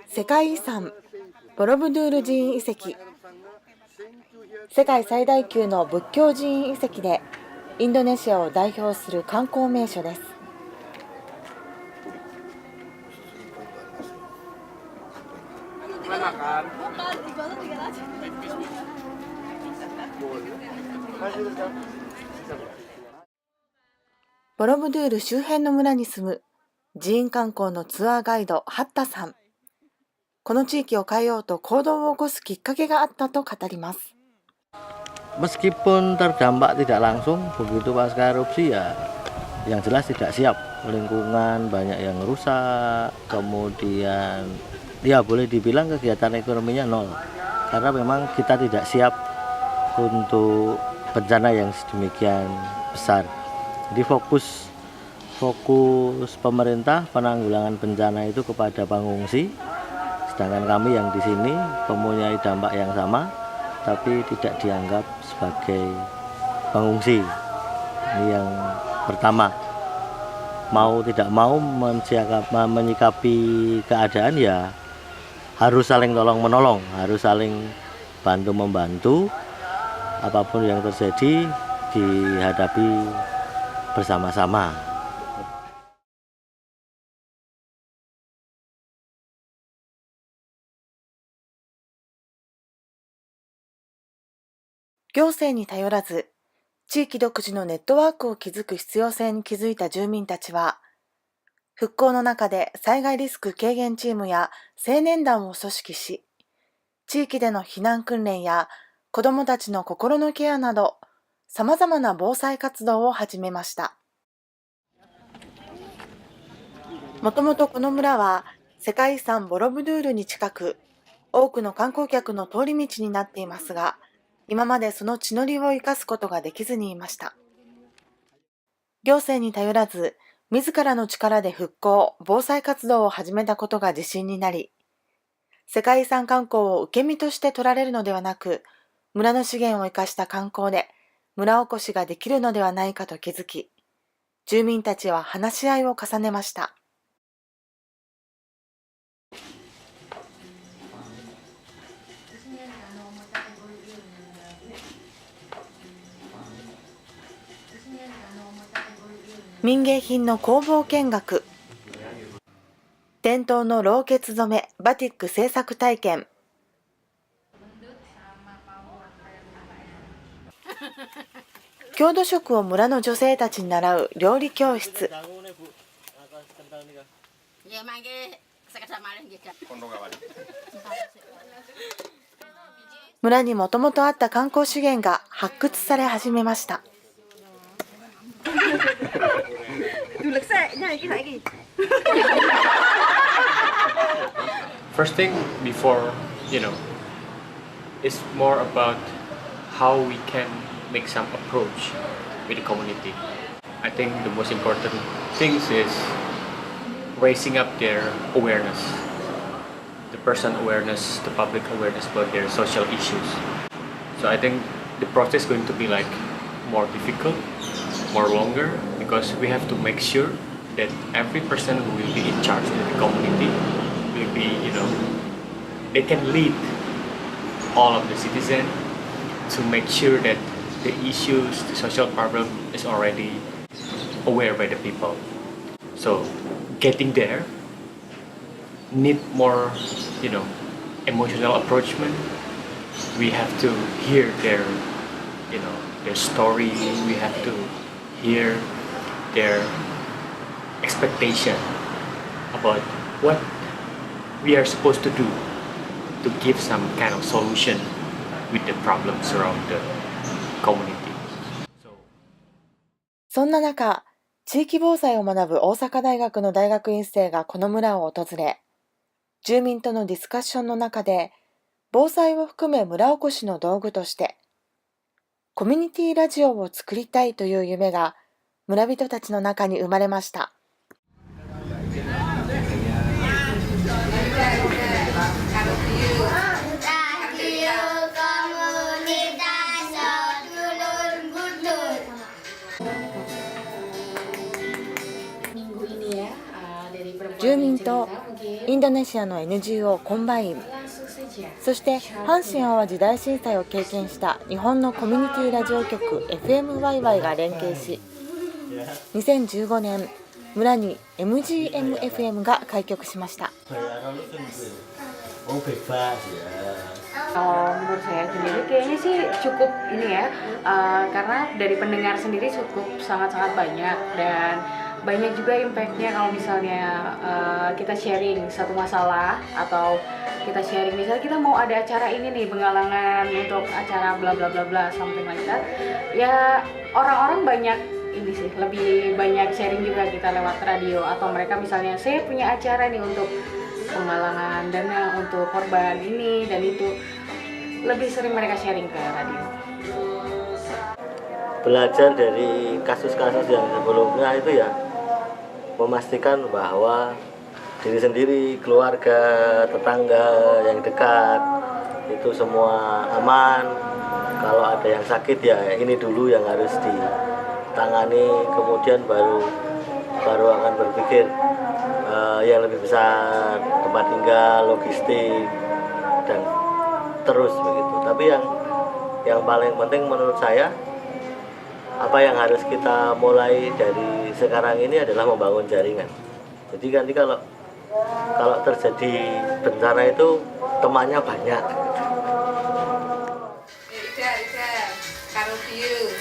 世界遺産ボロブドゥール寺院遺跡、世界最大級の仏教寺院遺跡でインドネシアを代表する観光名所です。ボロブドゥール周辺の村に住む寺院観光のツアーガイドハッタさん。この地域を変えようと行動を起こすきっかけがあったと語ります。Meskipun terdampak tidak langsung, begitu pasca erupsi ya yang jelas tidak siap. Lingkungan banyak yang rusak, kemudian ya boleh dibilang kegiatan ekonominya nol. Karena memang kita tidak siap untuk bencana yang sedemikian besar. Jadi fokus pemerintah penanggulangan bencana itu kepada pengungsi, sedangkan kami yang di sini mempunyai dampak yang sama, tapi tidak dianggap sebagai pengungsi. Ini yang pertama. Mau tidak mau menyikapi keadaan ya harus saling tolong menolong, harus saling bantu membantu. Apapun yang terjadi dihadapi bersama-sama. 行政に頼らず、地域独自のネットワークを築く必要性に気づいた住民たちは、復興の中で災害リスク軽減チームや青年団を組織し、地域での避難訓練や子どもたちの心のケアなど、様々な防災活動を始めました。もともとこの村は世界遺産ボロブドゥールに近く、多くの観光客の通り道になっていますが、今までその地の利を生かすことができずにいました。行政に頼らず、自らの力で復興・防災活動を始めたことが自信になり、世界遺産観光を受け身として取られるのではなく、村の資源を生かした観光で村おこしができるのではないかと気づき、住民たちは話し合いを重ねました。民芸品の工房見学、伝統のろうけつ染めバティック制作体験、郷土食を村の女性たちに習う料理教室、村にもともとあった観光資源が発掘され始めました。First thing before, it's more about how we can make some approach with the community. I think the most important things is raising up their awareness, the person awareness, the public awareness about their social issues. So I think the process is going to be like more difficult, more longer, because we have to make sure that every person who will be in charge in the community will be, they can lead all of the citizens to make sure that the issues, the social problem is already aware by the people. So getting there need more, emotional approachment. We have to hear their story. We have to hear their expectation about what we are supposed to do to give some kind of solution with the problems around the community. そんな中、地域防災を学ぶ大阪大学の大学院生がこの村を訪れ、住民とのディスカッションの中で、防災を含め村おこしの道具として、コミュニティラジオを作りたいという夢が村人たちの中に生まれました。住民とインドネシアの NGO コンバイン、そして阪神・淡路大震災を経験した日本のコミュニティラジオ局 FMYY が連携し、2015年村に MGM-FM が開局しました。Kalau menurut saya sendiri kayaknya sih cukup ini ya, karena dari pendengar sendiri cukup sangat-sangat banyak dan banyak juga impact-nya kalau misalnya kita sharing satu masalah atau kita sharing misalnya kita mau ada acara ini nih penggalangan untuk acara bla bla bla bla something like that, ya orang-orang banyak ini sih lebih banyak sharing juga kita lewat radio atau mereka misalnya saya punya acara nih untuk penggalangan dana untuk korban ini dan itu, lebih sering mereka sharing ke radio. Belajar dari kasus-kasus yang sebelumnya itu ya memastikan bahwa diri sendiri, keluarga, tetangga yang dekat itu semua aman. Kalau ada yang sakit ya ini dulu yang harus ditangani, kemudian baru akan berpikir yang lebih besar, tempat tinggal, logistik dan terus begitu. Tapi yang paling penting menurut saya, apa yang harus kita mulai dari sekarang ini adalah membangun jaringan. Jadi nanti kalau terjadi bencana itu temannya banyak. Ida, karo view.